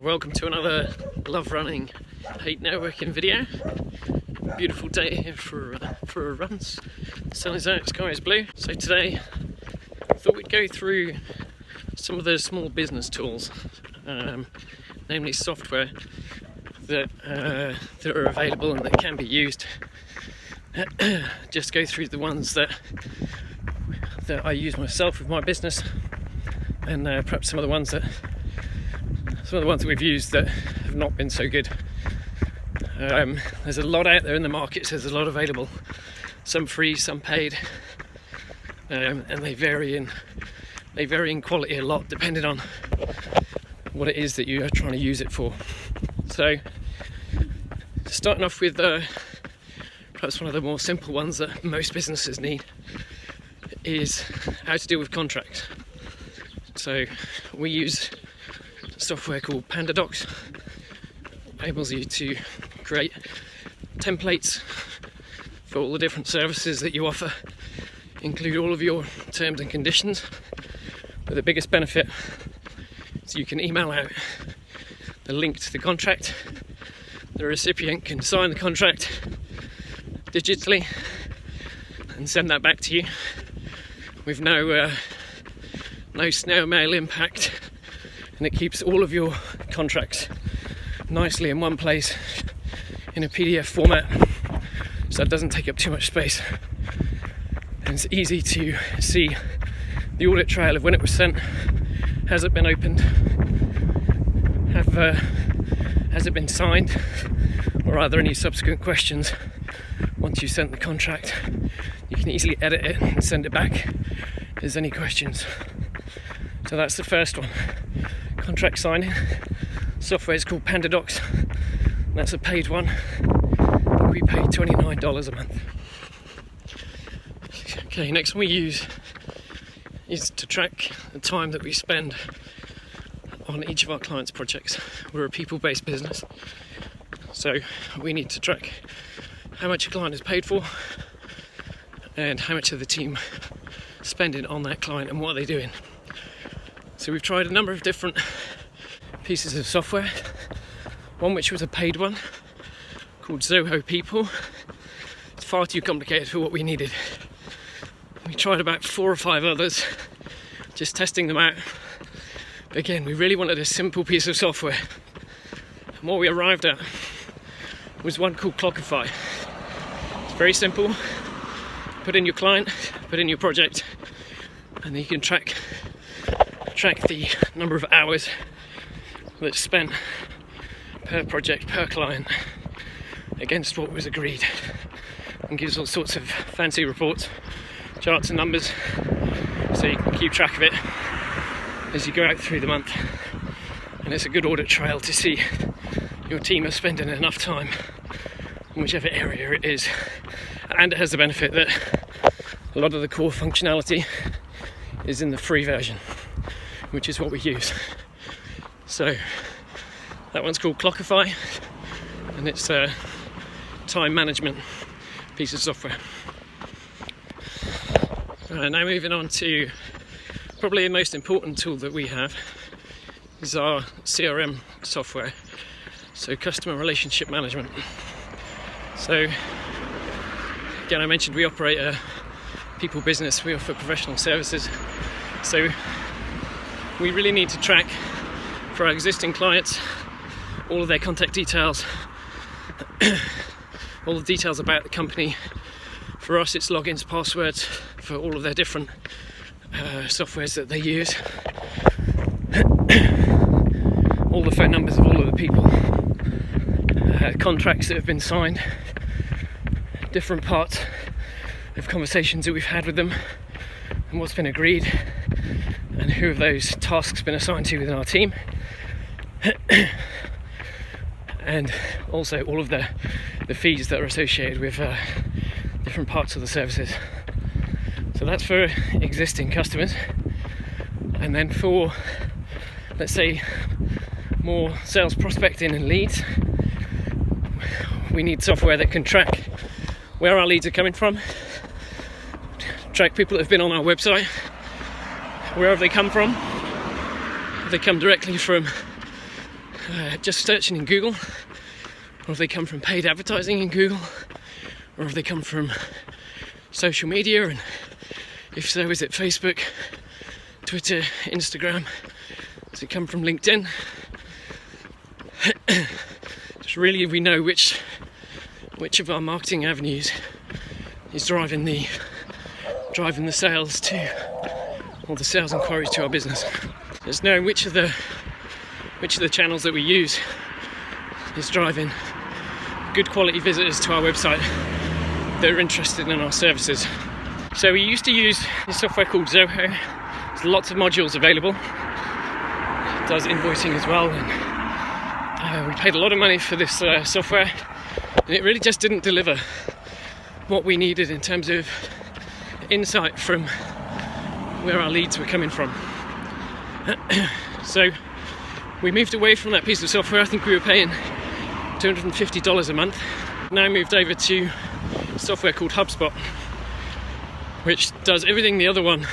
Welcome to another love running, hate networking video. Beautiful day here for a run. The sun is out, sky is blue. So today I thought we'd go through some of the small business tools, namely software that are available and that can be used. Just go through the ones that I use myself with my business, and perhaps some of the ones that we've used that have not been so good. There's a lot out there in the market, so there's a lot available. Some free, some paid, and they vary in quality a lot depending on what it is that you are trying to use it for. So, starting off with perhaps one of the more simple ones that most businesses need is how to deal with contracts. So we use software called PandaDocs. Enables you to create templates for all the different services that you offer, include all of your terms and conditions. But the biggest benefit is you can email out the link to the contract. The recipient can sign the contract digitally and send that back to you with no snail mail impact. And it keeps all of your contracts nicely in one place in a PDF format, so it doesn't take up too much space. And it's easy to see the audit trail of when it was sent. Has it been opened? Has it been signed? Or are there any subsequent questions once you sent the contract? You can easily edit it and send it back if there's any questions. So that's the first one. Contract signing. Software is called PandaDocs. That's a paid one. We pay $29 a month. Okay, next one we use is to track the time that we spend on each of our clients' projects. We're a people-based business, so we need to track how much a client is paid for and how much of the team spending on that client and what they're doing. So we've tried a number of different pieces of software. One which was a paid one called Zoho People. It's far too complicated for what we needed. We tried about 4 or 5 others, just testing them out. But again, we really wanted a simple piece of software. And what we arrived at was one called Clockify. It's very simple. Put in your client, put in your project, and then you can track the number of hours that's spent per project, per client, against what was agreed, and gives all sorts of fancy reports, charts and numbers, so you can keep track of it as you go out through the month. And it's a good audit trail to see your team are spending enough time in whichever area it is. And it has the benefit that a lot of the core functionality is in the free version, which is what we use. So that one's called Clockify, and it's a time management piece of software. Now moving on to probably the most important tool that we have is our CRM software, so customer relationship management. So again, I mentioned we operate a people business, we offer professional services, so we really need to track for our existing clients all of their contact details, all the details about the company. For us, it's logins, passwords for all of their different softwares that they use, all the phone numbers of all of the people, contracts that have been signed, different parts of conversations that we've had with them, and what's been agreed, and who of those tasks been assigned to within our team. And also all of the fees that are associated with different parts of the services. So that's for existing customers. And then for, let's say, more sales prospecting and leads, we need software that can track where our leads are coming from, track people that have been on our website, where have they come from. Have they come directly from just searching in Google, or if they come from paid advertising in Google, or if they come from social media, and if so, is it Facebook, Twitter, Instagram? Does it come from LinkedIn? Just really, we know which of our marketing avenues is driving the sales to, or the sales inquiries to our business. Just knowing which of the channels that we use is driving good quality visitors to our website that are interested in our services. So we used to use this software called Zoho. There's lots of modules available. It does invoicing as well, and we paid a lot of money for this software, and it really just didn't deliver what we needed in terms of insight from where our leads were coming from. So we moved away from that piece of software. I think we were paying $250 a month. Now moved over to software called HubSpot, which does everything the other one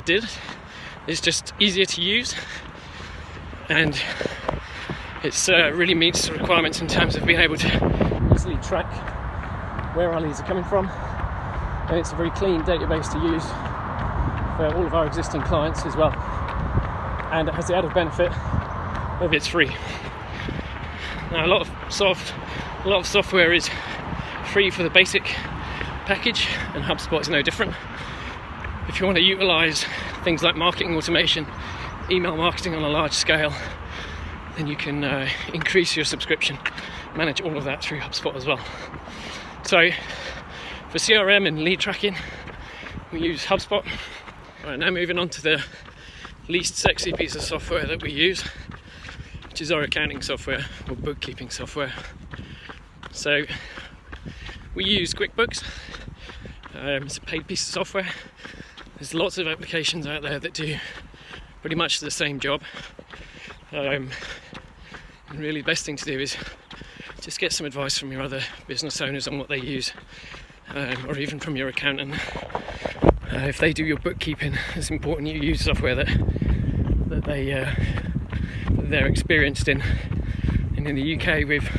did. It's just easier to use, and it's really meets the requirements in terms of being able to easily track where our leads are coming from, and it's a very clean database to use for all of our existing clients as well. And it has the added benefit of it's free. Now, a lot of software is free for the basic package, and HubSpot is no different. If you want to utilize things like marketing automation, email marketing on a large scale, then you can increase your subscription, manage all of that through HubSpot as well. So for CRM and lead tracking, we use HubSpot. Right, now moving on to the least sexy piece of software that we use, which is our accounting software or bookkeeping software. So we use QuickBooks. It's a paid piece of software. There's lots of applications out there that do pretty much the same job. And really the best thing to do is just get some advice from your other business owners on what they use, or even from your accountant. If they do your bookkeeping, it's important you use software that they're experienced in. And in the UK, with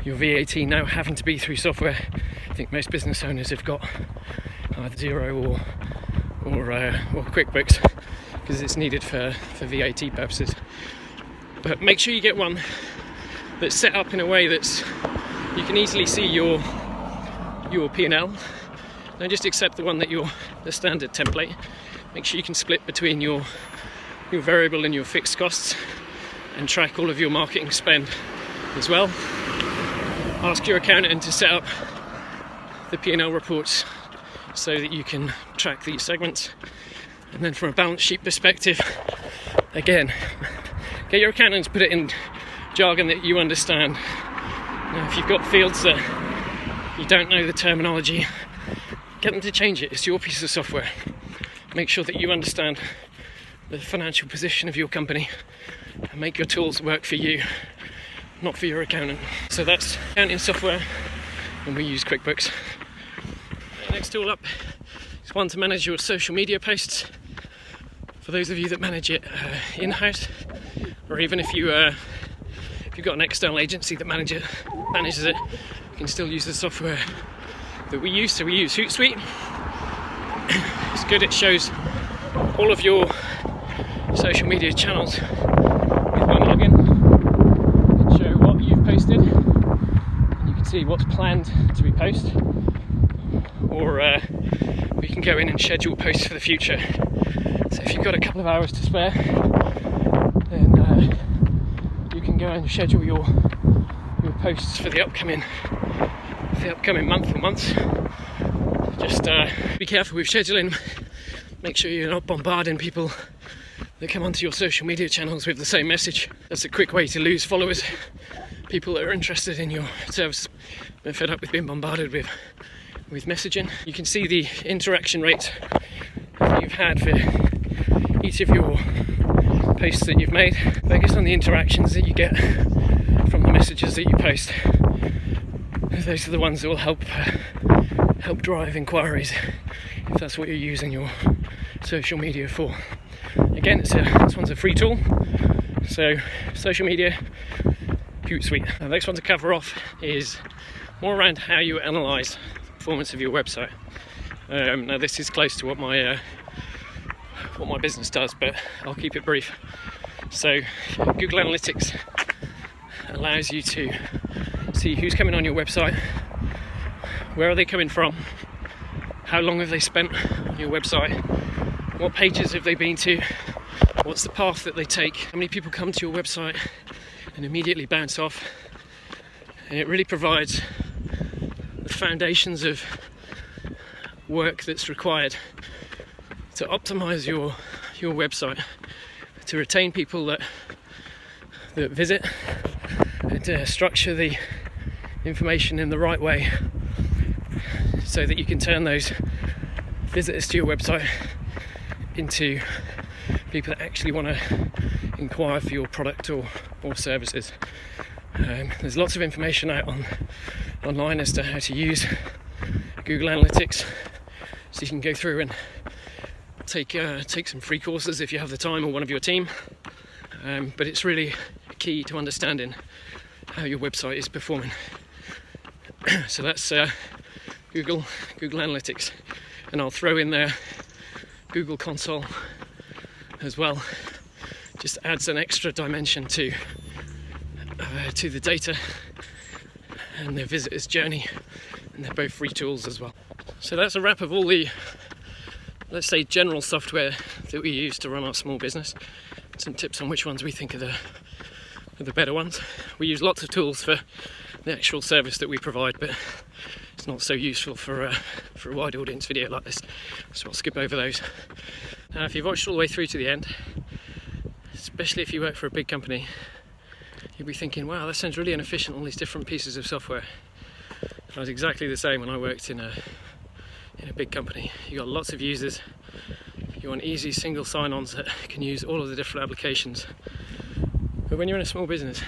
your VAT now having to be through software, I think most business owners have got either Xero or QuickBooks, because it's needed for VAT purposes. But make sure you get one that's set up in a way that's you can easily see your P&L. Don't just accept the one that the standard template. Make sure you can split between your variable and your fixed costs, and track all of your marketing spend as well. Ask your accountant to set up the P&L reports so that you can track these segments. And then from a balance sheet perspective, again, get your accountant to put it in jargon that you understand. Now, if you've got fields that you don't know the terminology, get them to change it. It's your piece of software. Make sure that you understand the financial position of your company and make your tools work for you, not for your accountant. So that's accounting software, and we use QuickBooks. Next tool up is one to manage your social media posts. For those of you that manage it in-house, or even if you've got an external agency that manages it, you can still use the software that we use. So we use Hootsuite. It's good. It shows all of your social media channels with one login. You can show what you've posted, and you can see what's planned to be posted, or we can go in and schedule posts for the future. So if you've got a couple of hours to spare, then you can go and schedule your posts for the upcoming month or months. Just be careful with scheduling. Make sure you're not bombarding people that come onto your social media channels with the same message. That's a quick way to lose followers, people that are interested in your service. They're fed up with being bombarded with messaging. You can see the interaction rate that you've had for each of your posts that you've made. Focus on the interactions that you get from the messages that you post. Those are the ones that will help drive inquiries, if that's what you're using your social media for. Again, this one's a free tool. So social media, Hootsuite. The next one to cover off is more around how you analyse the performance of your website. Now this is close to what my business does, but I'll keep it brief. So Google Analytics allows you to see who's coming on your website, where are they coming from, how long have they spent on your website, what pages have they been to, what's the path that they take, how many people come to your website and immediately bounce off. And it really provides the foundations of work that's required to optimize your website, to retain people that visit, and to structure the information in the right way so that you can turn those visitors to your website into people that actually want to inquire for your product or services. There's lots of information out online as to how to use Google Analytics, so you can go through and take some free courses if you have the time, or one of your team. But it's really key to understanding how your website is performing. So that's Google Analytics, and I'll throw in there Google Console as well. Just adds an extra dimension to the data and the visitor's journey, and they're both free tools as well. So that's a wrap of all the, let's say, general software that we use to run our small business. Some tips on which ones we think are the better ones. We use lots of tools for the actual service that we provide, but it's not so useful for a wide audience video like this, so I'll skip over those. Now, if you've watched all the way through to the end, especially if you work for a big company, you'll be thinking, wow, that sounds really inefficient, all these different pieces of software. I was exactly the same when I worked in a big company. You got lots of users, you want easy single sign-ons that can use all of the different applications. But when you're in a small business,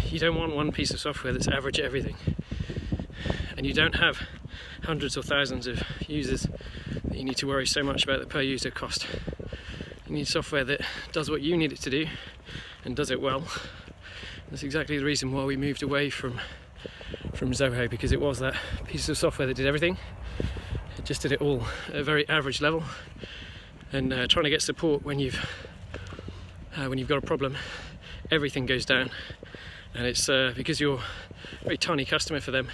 you don't want one piece of software that's average at everything. And you don't have hundreds or thousands of users that you need to worry so much about the per user cost. You need software that does what you need it to do and does it well. That's exactly the reason why we moved away from Zoho, because it was that piece of software that did everything. It just did it all at a very average level, and trying to get support when you've got a problem, everything goes down. And it's because you're a very tiny customer for them,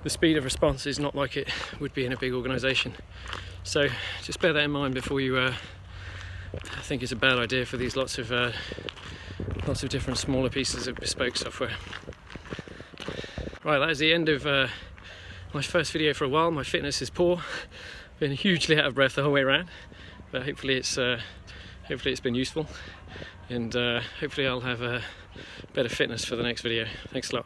the speed of response is not like it would be in a big organisation. So just bear that in mind before you think it's a bad idea for these lots of different smaller pieces of bespoke software. Right, that is the end of my first video for a while. My fitness is poor, been hugely out of breath the whole way around, but hopefully it's been useful, and hopefully I'll have better fitness for the next video. Thanks a lot.